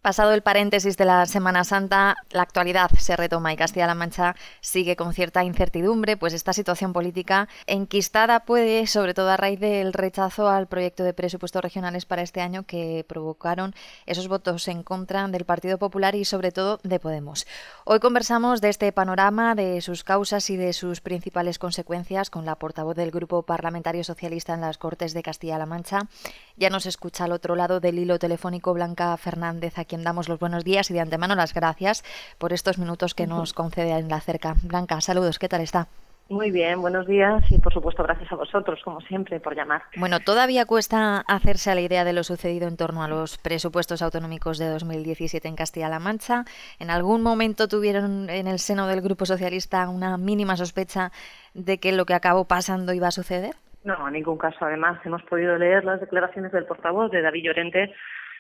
Pasado el paréntesis de la Semana Santa, la actualidad se retoma y Castilla-La Mancha sigue con cierta incertidumbre, pues esta situación política enquistada puede, sobre todo a raíz del rechazo al proyecto de presupuestos regionales para este año que provocaron esos votos en contra del Partido Popular y sobre todo de Podemos. Hoy conversamos de este panorama, de sus causas y de sus principales consecuencias con la portavoz del Grupo Parlamentario Socialista en las Cortes de Castilla-La Mancha. Ya nos escucha al otro lado del hilo telefónico Blanca Fernández, a quien damos los buenos días y de antemano las gracias por estos minutos que nos concede en la cerca. Blanca, saludos, ¿qué tal está? Muy bien, buenos días y por supuesto gracias a vosotros, como siempre, por llamar. Bueno, todavía cuesta hacerse a la idea de lo sucedido en torno a los presupuestos autonómicos de 2017 en Castilla-La Mancha. ¿En algún momento tuvieron en el seno del Grupo Socialista una mínima sospecha de que lo que acabó pasando iba a suceder? No, en ningún caso. Además, hemos podido leer las declaraciones del portavoz de David Llorente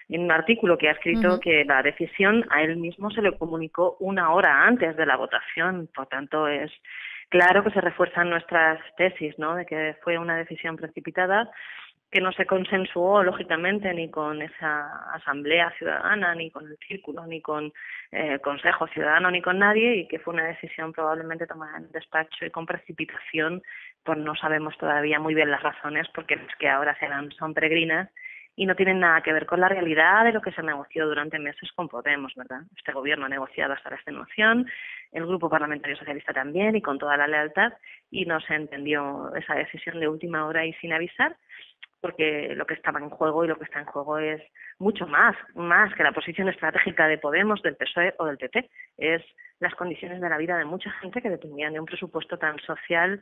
en un artículo que ha escrito que la decisión a él mismo se le comunicó una hora antes de la votación. Por tanto, es claro que se refuerzan nuestras tesis, ¿no?, de que fue una decisión precipitada, que no se consensuó, lógicamente, ni con esa asamblea ciudadana, ni con el círculo, ni con consejo ciudadano, ni con nadie, y que fue una decisión probablemente tomada en despacho y con precipitación, pues no sabemos todavía muy bien las razones, porque las que ahora se dan son peregrinas y no tienen nada que ver con la realidad de lo que se negoció durante meses con Podemos, ¿verdad? Este gobierno ha negociado hasta la extenuación, el Grupo Parlamentario Socialista también, y con toda la lealtad, y no se entendió esa decisión de última hora y sin avisar, porque lo que estaba en juego y lo que está en juego es mucho más que la posición estratégica de Podemos, del PSOE o del PP. Es las condiciones de la vida de mucha gente que dependían de un presupuesto tan social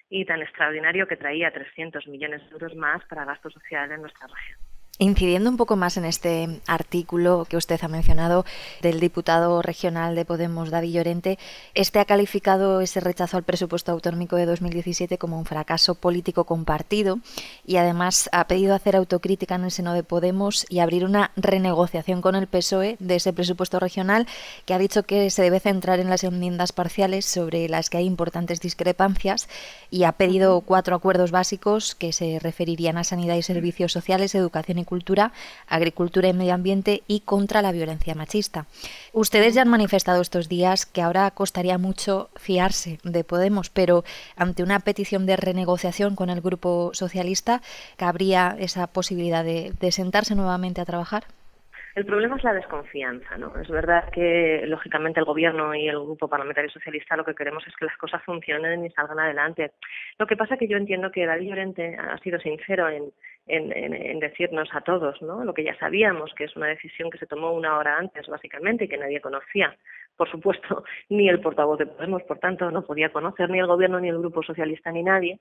y tan extraordinario que traía 300 millones de euros más para gasto social en nuestra región. Incidiendo un poco más en este artículo que usted ha mencionado del diputado regional de Podemos, David Llorente, este ha calificado ese rechazo al presupuesto autonómico de 2017 como un fracaso político compartido y además ha pedido hacer autocrítica en el seno de Podemos y abrir una renegociación con el PSOE de ese presupuesto regional, que ha dicho que se debe centrar en las enmiendas parciales sobre las que hay importantes discrepancias, y ha pedido 4 acuerdos básicos que se referirían a sanidad y servicios sociales, educación y cultura, agricultura y medio ambiente y contra la violencia machista. Ustedes ya han manifestado estos días que ahora costaría mucho fiarse de Podemos, pero ante una petición de renegociación con el Grupo Socialista, ¿cabría esa posibilidad de sentarse nuevamente a trabajar? El problema es la desconfianza, ¿no? Es verdad que, lógicamente, el Gobierno y el Grupo Parlamentario Socialista lo que queremos es que las cosas funcionen y salgan adelante. Lo que pasa es que yo entiendo que David Llorente ha sido sincero en decirnos a todos, ¿no?, lo que ya sabíamos, que es una decisión que se tomó una hora antes, básicamente, y que nadie conocía. Por supuesto, ni el portavoz de Podemos, por tanto, no podía conocer ni el Gobierno, ni el Grupo Socialista, ni nadie.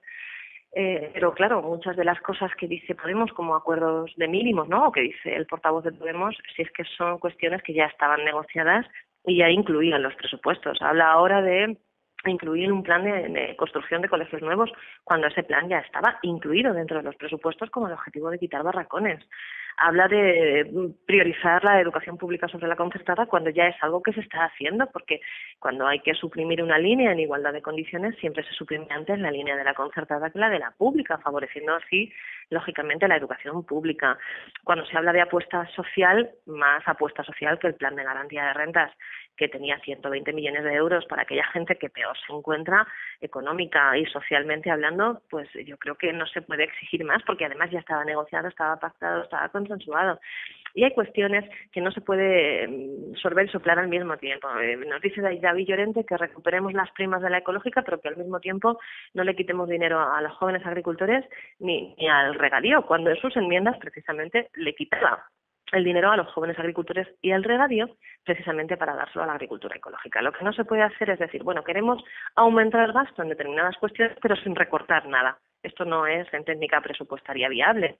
Pero claro, muchas de las cosas que dice Podemos como acuerdos de mínimos, ¿no?, o que dice el portavoz de Podemos, si es que son cuestiones que ya estaban negociadas y ya incluían los presupuestos. Habla ahora de incluir un plan de construcción de colegios nuevos, cuando ese plan ya estaba incluido dentro de los presupuestos con el objetivo de quitar barracones. Habla de priorizar la educación pública sobre la concertada, cuando ya es algo que se está haciendo, porque cuando hay que suprimir una línea en igualdad de condiciones, siempre se suprime antes la línea de la concertada que la de la pública, favoreciendo así, lógicamente, la educación pública. Cuando se habla de apuesta social, más apuesta social que el plan de garantía de rentas, que tenía 120 millones de euros para aquella gente que peor se encuentra económica y socialmente hablando, pues yo creo que no se puede exigir más, porque además ya estaba negociado, estaba pactado, estaba consensuado. Y hay cuestiones que no se puede sorber y soplar al mismo tiempo. Nos dice David Llorente que recuperemos las primas de la ecológica, pero que al mismo tiempo no le quitemos dinero a los jóvenes agricultores ni al regadío, cuando en sus enmiendas precisamente le quitaba el dinero a los jóvenes agricultores y al regadío, precisamente para dárselo a la agricultura ecológica. Lo que no se puede hacer es decir, bueno, queremos aumentar el gasto en determinadas cuestiones, pero sin recortar nada. Esto no es en técnica presupuestaria viable.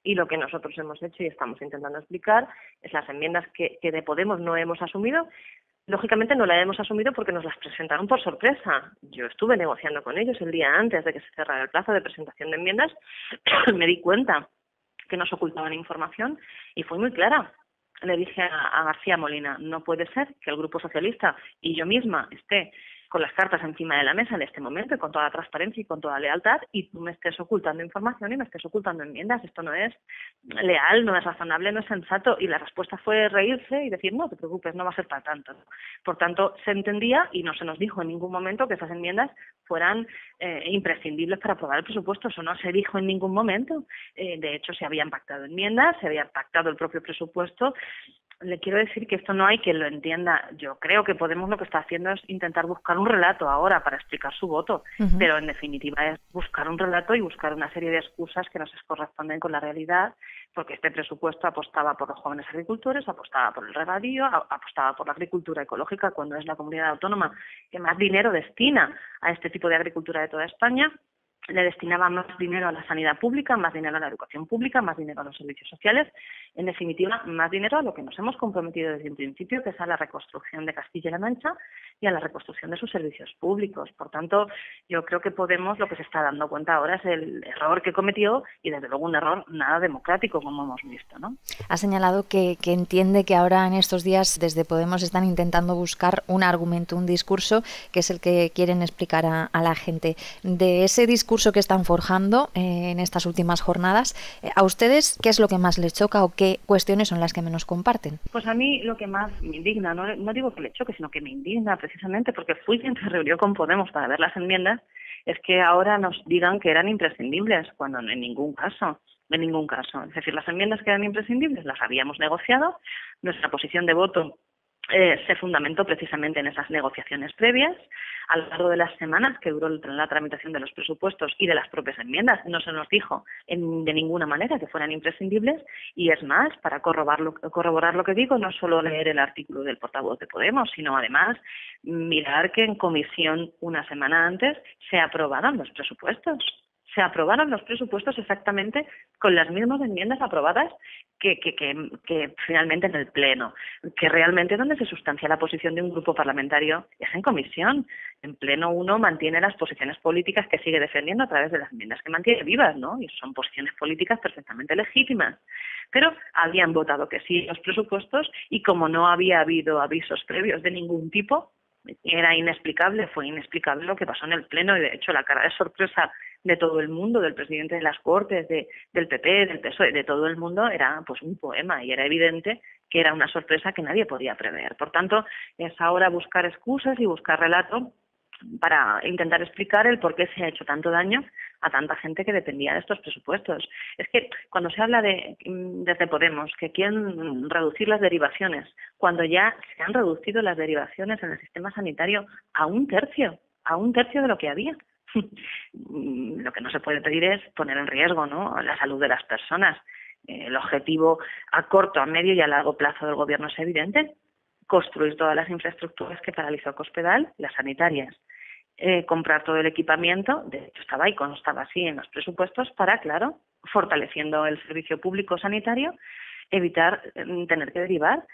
Y lo que nosotros hemos hecho y estamos intentando explicar es las enmiendas que de Podemos no hemos asumido. Lógicamente no las hemos asumido porque nos las presentaron por sorpresa. Yo estuve negociando con ellos el día antes de que se cerrara el plazo de presentación de enmiendas. Me di cuenta que nos ocultaban información y fue muy clara. Le dije a García Molina, no puede ser que el Grupo Socialista y yo misma esté con las cartas encima de la mesa en este momento, y con toda la transparencia y con toda lealtad, y tú me estés ocultando información y me estés ocultando enmiendas. Esto no es leal, no es razonable, no es sensato. Y la respuesta fue reírse y decir, no te preocupes, no va a ser para tanto. Por tanto, se entendía y no se nos dijo en ningún momento que esas enmiendas fueran imprescindibles para aprobar el presupuesto. Eso no se dijo en ningún momento. De hecho, se habían pactado enmiendas, se había pactado el propio presupuesto. Le quiero decir que esto no hay quien lo entienda. Yo creo que Podemos lo que está haciendo es intentar buscar un relato ahora para explicar su voto, pero en definitiva es buscar un relato y buscar una serie de excusas que no se corresponden con la realidad, porque este presupuesto apostaba por los jóvenes agricultores, apostaba por el regadío, apostaba por la agricultura ecológica, cuando es la comunidad autónoma que más dinero destina a este tipo de agricultura de toda España. Le destinaba más dinero a la sanidad pública, más dinero a la educación pública, más dinero a los servicios sociales, en definitiva, más dinero a lo que nos hemos comprometido desde un principio, que es a la reconstrucción de Castilla y La Mancha y a la reconstrucción de sus servicios públicos. Por tanto, yo creo que Podemos lo que se está dando cuenta ahora es el error que cometió, y desde luego un error nada democrático, como hemos visto, ¿no? Ha señalado que entiende que ahora en estos días desde Podemos están intentando buscar un argumento, un discurso, que es el que quieren explicar a la gente. De ese discurso que están forjando en estas últimas jornadas, ¿a ustedes qué es lo que más les choca o qué cuestiones son las que menos comparten? Pues a mí lo que más me indigna, no digo que le choque, sino que me indigna precisamente porque fui quien se reunió con Podemos para ver las enmiendas, es que ahora nos digan que eran imprescindibles, cuando en ningún caso. En ningún caso. Es decir, las enmiendas que eran imprescindibles las habíamos negociado, nuestra posición de voto se fundamentó precisamente en esas negociaciones previas. A lo largo de las semanas que duró la tramitación de los presupuestos y de las propias enmiendas, no se nos dijo de ninguna manera que fueran imprescindibles, y es más, para corroborar lo que digo, no solo leer el artículo del portavoz de Podemos, sino además mirar que en comisión una semana antes se aprobaron los presupuestos. Se aprobaron los presupuestos exactamente con las mismas enmiendas aprobadas que finalmente en el Pleno, que realmente donde se sustancia la posición de un grupo parlamentario es en comisión. En Pleno uno mantiene las posiciones políticas que sigue defendiendo a través de las enmiendas que mantiene vivas, ¿no? Y son posiciones políticas perfectamente legítimas. Pero habían votado que sí los presupuestos, y como no había habido avisos previos de ningún tipo, era inexplicable, fue inexplicable lo que pasó en el Pleno, y de hecho la cara de sorpresa de todo el mundo, del presidente de las Cortes, del PP, del PSOE, de todo el mundo, era pues un poema, y era evidente que era una sorpresa que nadie podía prever. Por tanto, es ahora buscar excusas y buscar relato para intentar explicar el por qué se ha hecho tanto daño a tanta gente que dependía de estos presupuestos. Es que cuando se habla desde Podemos que quieren reducir las derivaciones, cuando ya se han reducido las derivaciones en el sistema sanitario a un tercio de lo que había. Lo que no se puede pedir es poner en riesgo, ¿no?, la salud de las personas. El objetivo a corto, a medio y a largo plazo del Gobierno es evidente: construir todas las infraestructuras que paralizó Cospedal, las sanitarias, comprar todo el equipamiento, de hecho estaba ahí, constaba así en los presupuestos, para, claro, fortaleciendo el servicio público sanitario, evitar tener que derivar.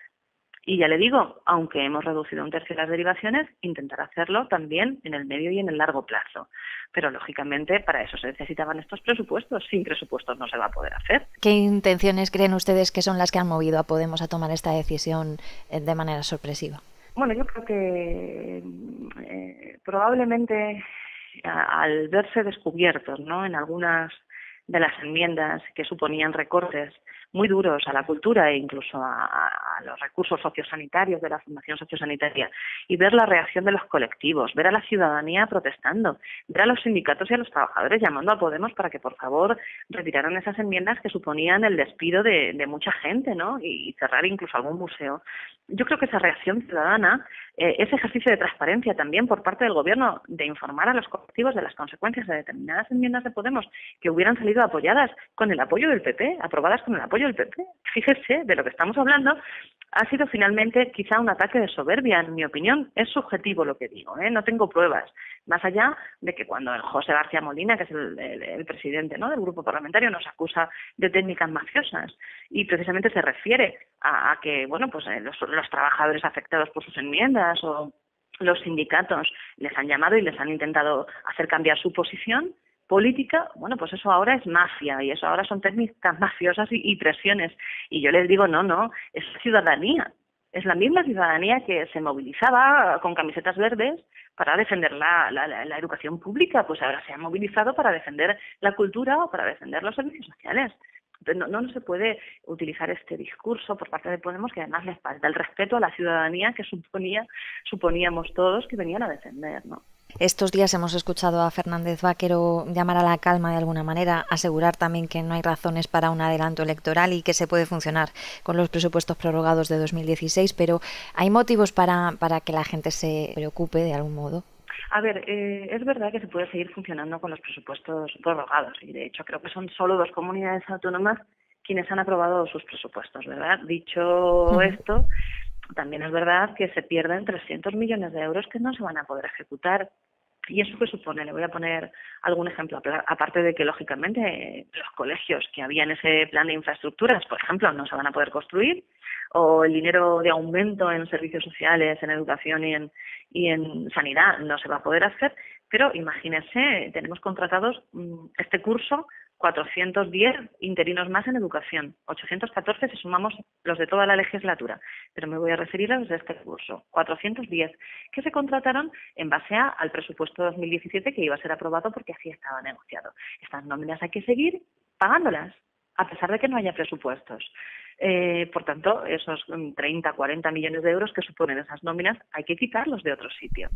Y ya le digo, aunque hemos reducido un tercio las derivaciones, intentar hacerlo también en el medio y en el largo plazo. Pero, lógicamente, para eso se necesitaban estos presupuestos. Sin presupuestos no se va a poder hacer. ¿Qué intenciones creen ustedes que son las que han movido a Podemos a tomar esta decisión de manera sorpresiva? Bueno, yo creo que probablemente al verse descubiertos, ¿no?, en algunas de las enmiendas que suponían recortes muy duros a la cultura e incluso a los recursos sociosanitarios de la Fundación Sociosanitaria, y ver la reacción de los colectivos, ver a la ciudadanía protestando, ver a los sindicatos y a los trabajadores llamando a Podemos para que por favor retiraran esas enmiendas que suponían el despido de mucha gente, ¿no?, y cerrar incluso algún museo. Yo creo que esa reacción ciudadana, ese ejercicio de transparencia también por parte del Gobierno, de informar a los colectivos de las consecuencias de determinadas enmiendas de Podemos que hubieran salido apoyadas con el apoyo del PP, aprobadas con el apoyo del PP, fíjese de lo que estamos hablando, ha sido finalmente quizá un ataque de soberbia. En mi opinión, es subjetivo lo que digo, no tengo pruebas, más allá de que cuando el José García Molina, que es el presidente, ¿no?, del grupo parlamentario, nos acusa de técnicas mafiosas, y precisamente se refiere a que, bueno, pues los trabajadores afectados por sus enmiendas o los sindicatos les han llamado y les han intentado hacer cambiar su posición política. Bueno, pues eso ahora es mafia, y eso ahora son técnicas mafiosas y presiones. Y yo les digo, no, es ciudadanía. Es la misma ciudadanía que se movilizaba con camisetas verdes para defender la educación pública, pues ahora se han movilizado para defender la cultura o para defender los servicios sociales. Entonces, no se puede utilizar este discurso por parte de Podemos, que además les falta el respeto a la ciudadanía que suponíamos todos que venían a defender, ¿no? Estos días hemos escuchado a Fernández Vaquero llamar a la calma de alguna manera, asegurar también que no hay razones para un adelanto electoral y que se puede funcionar con los presupuestos prorrogados de 2016, pero ¿hay motivos para que la gente se preocupe de algún modo? A ver, es verdad que se puede seguir funcionando con los presupuestos prorrogados y de hecho creo que son solo 2 comunidades autónomas quienes han aprobado sus presupuestos, ¿verdad? Dicho esto, también es verdad que se pierden 300 millones de euros que no se van a poder ejecutar. ¿Y eso qué supone? Le voy a poner algún ejemplo, aparte de que, lógicamente, los colegios que había en ese plan de infraestructuras, por ejemplo, no se van a poder construir, o el dinero de aumento en servicios sociales, en educación y en sanidad no se va a poder hacer, pero imagínense, tenemos contratados este curso 410 interinos más en educación, 814 si sumamos los de toda la legislatura, pero me voy a referir a los de este curso, 410, que se contrataron en base al presupuesto 2017 que iba a ser aprobado porque así estaba negociado. Estas nóminas hay que seguir pagándolas, a pesar de que no haya presupuestos. Por tanto, esos 30, 40 millones de euros que suponen esas nóminas hay que quitarlos de otro sitio.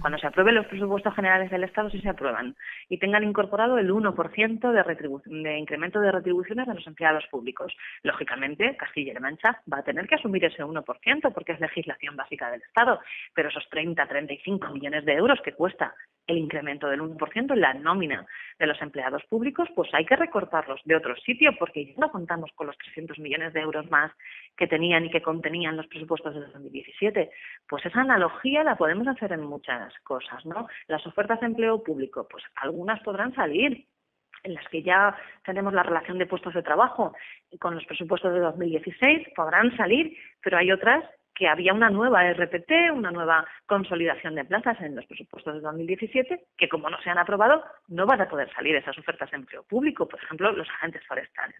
Cuando se aprueben los presupuestos generales del Estado, sí se aprueban, y tengan incorporado el 1% de incremento de retribuciones a los empleados públicos. Lógicamente, Castilla-La Mancha va a tener que asumir ese 1% porque es legislación básica del Estado, pero esos 30, 35 millones de euros que cuesta el incremento del 1% en la nómina de los empleados públicos, pues hay que recortarlos de otro sitio porque ya no contamos con los 300 millones de euros más que tenían y que contenían los presupuestos de 2017. Pues esa analogía la podemos hacer en muchas cosas, ¿no? Las ofertas de empleo público, pues algunas podrán salir, en las que ya tenemos la relación de puestos de trabajo con los presupuestos de 2016, podrán salir, pero hay otras que había una nueva RPT, una nueva consolidación de plazas en los presupuestos de 2017, que como no se han aprobado, no van a poder salir esas ofertas de empleo público, por ejemplo, los agentes forestales.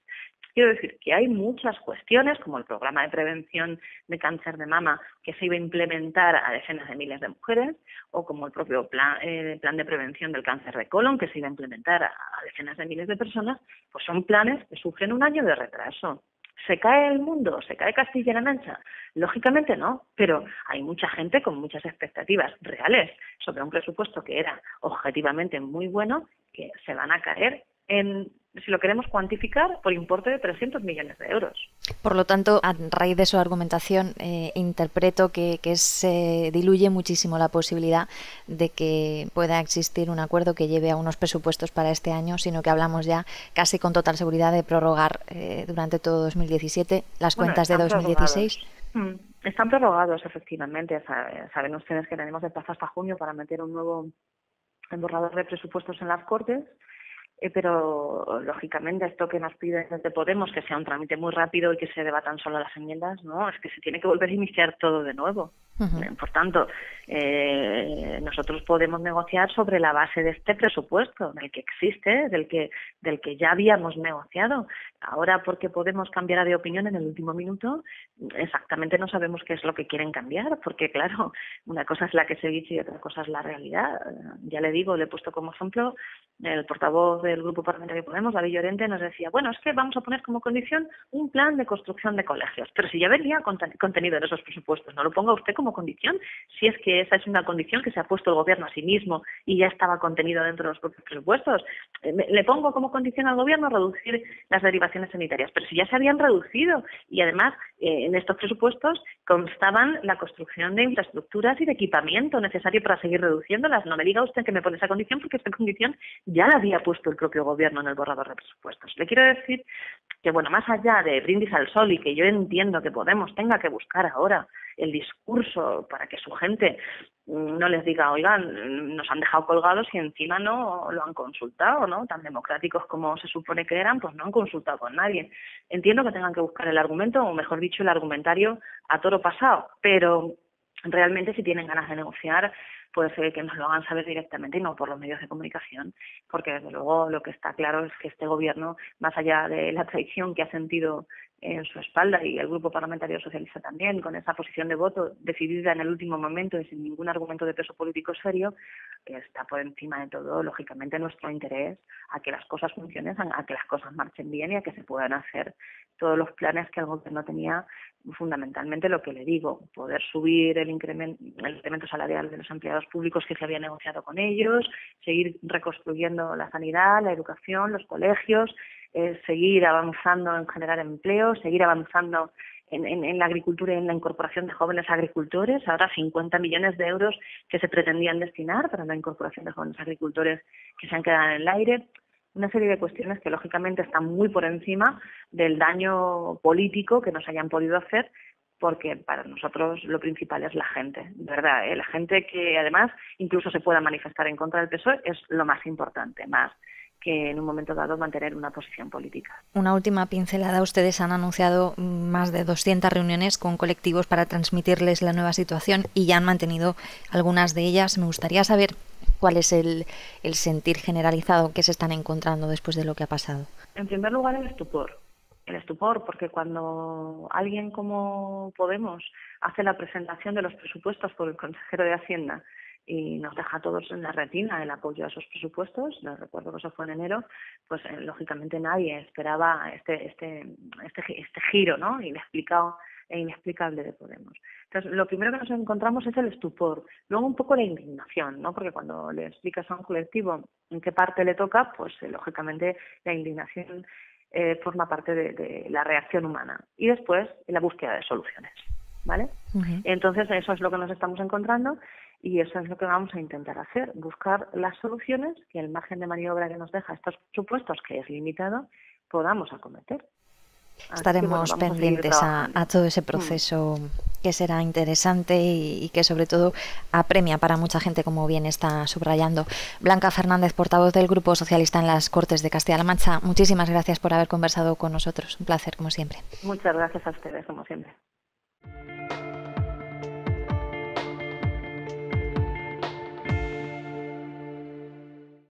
Quiero decir que hay muchas cuestiones, como el programa de prevención de cáncer de mama que se iba a implementar a decenas de miles de mujeres, o como el propio plan de prevención del cáncer de colon que se iba a implementar a decenas de miles de personas, pues son planes que sufren un año de retraso. ¿Se cae el mundo? ¿Se cae Castilla-La Mancha? Lógicamente no, pero hay mucha gente con muchas expectativas reales sobre un presupuesto que era objetivamente muy bueno, que se van a caer si lo queremos cuantificar, por importe de 300 millones de euros. Por lo tanto, a raíz de su argumentación, interpreto que se diluye muchísimo la posibilidad de que pueda existir un acuerdo que lleve a unos presupuestos para este año, sino que hablamos ya casi con total seguridad de prorrogar durante todo 2017 las cuentas de 2016. Están prorrogados, efectivamente. Saben ustedes que tenemos de plazo hasta junio para meter un nuevo borrador de presupuestos en las Cortes. Pero lógicamente esto que nos pide desde Podemos, que sea un trámite muy rápido y que se debatan solo las enmiendas, no, es que se tiene que volver a iniciar todo de nuevo. Por tanto, nosotros podemos negociar sobre la base de este presupuesto, del que existe, del que ya habíamos negociado. Ahora, porque Podemos cambiar de opinión en el último minuto, exactamente no sabemos qué es lo que quieren cambiar, porque claro, una cosa es la que se dice y otra cosa es la realidad. Ya le digo, le he puesto como ejemplo, el portavoz del Grupo Parlamentario Podemos, David Llorente, nos decía, bueno, es que vamos a poner como condición un plan de construcción de colegios, pero si ya venía contenido en esos presupuestos, no lo ponga usted como condición, si es que esa es una condición que se ha puesto el Gobierno a sí mismo y ya estaba contenido dentro de los propios presupuestos. Le pongo como condición al Gobierno reducir las derivaciones sanitarias, pero si ya se habían reducido y además en estos presupuestos constaban la construcción de infraestructuras y de equipamiento necesario para seguir reduciéndolas. No me diga usted que me pone esa condición porque esa condición ya la había puesto el propio Gobierno en el borrador de presupuestos. Le quiero decir que, bueno, más allá de brindis al sol y que yo entiendo que Podemos tenga que buscar ahora el discurso para que su gente no les diga, oigan, nos han dejado colgados y encima no lo han consultado, ¿no? Tan democráticos como se supone que eran, pues no han consultado con nadie. Entiendo que tengan que buscar el argumento, o mejor dicho, el argumentario a toro pasado, pero realmente si tienen ganas de negociar, pues que nos lo hagan saber directamente y no por los medios de comunicación, porque desde luego lo que está claro es que este Gobierno, más allá de la traición que ha sentido en su espalda, y el Grupo Parlamentario Socialista también, con esa posición de voto decidida en el último momento y sin ningún argumento de peso político serio, está por encima de todo, lógicamente, nuestro interés a que las cosas funcionen, a que las cosas marchen bien y a que se puedan hacer todos los planes que el Gobierno tenía. Fundamentalmente, lo que le digo, poder subir el incremento salarial de los empleados públicos que se había negociado con ellos, seguir reconstruyendo la sanidad, la educación, los colegios, seguir avanzando en generar empleo, seguir avanzando en la agricultura y en la incorporación de jóvenes agricultores. Ahora 50 millones de euros que se pretendían destinar para la incorporación de jóvenes agricultores que se han quedado en el aire. Una serie de cuestiones que lógicamente están muy por encima del daño político que nos hayan podido hacer, porque para nosotros lo principal es la gente, de verdad, la gente que además incluso se pueda manifestar en contra del PSOE es lo más importante, más que en un momento dado mantener una posición política. Una última pincelada. Ustedes han anunciado más de 200 reuniones con colectivos para transmitirles la nueva situación y ya han mantenido algunas de ellas. Me gustaría saber cuál es el sentir generalizado que se están encontrando después de lo que ha pasado. En primer lugar, el estupor, porque cuando alguien como Podemos hace la presentación de los presupuestos por el consejero de Hacienda y nos deja a todos en la retina el apoyo a esos presupuestos, les recuerdo que eso fue en enero, pues lógicamente nadie esperaba este giro, ¿no?, inexplicable de Podemos. Entonces, lo primero que nos encontramos es el estupor, luego un poco la indignación, ¿no?, porque cuando le explicas a un colectivo en qué parte le toca, pues lógicamente la indignación forma parte de la reacción humana, y después la búsqueda de soluciones, ¿vale? Uh-huh. Entonces, eso es lo que nos estamos encontrando y eso es lo que vamos a intentar hacer, buscar las soluciones que el margen de maniobra que nos deja estos presupuestos, que es limitado, podamos acometer. Estaremos pendientes a todo ese proceso que será interesante y que sobre todo apremia para mucha gente, como bien está subrayando. Blanca Fernández, portavoz del Grupo Socialista en las Cortes de Castilla-La Mancha, muchísimas gracias por haber conversado con nosotros. Un placer, como siempre. Muchas gracias a ustedes, como siempre.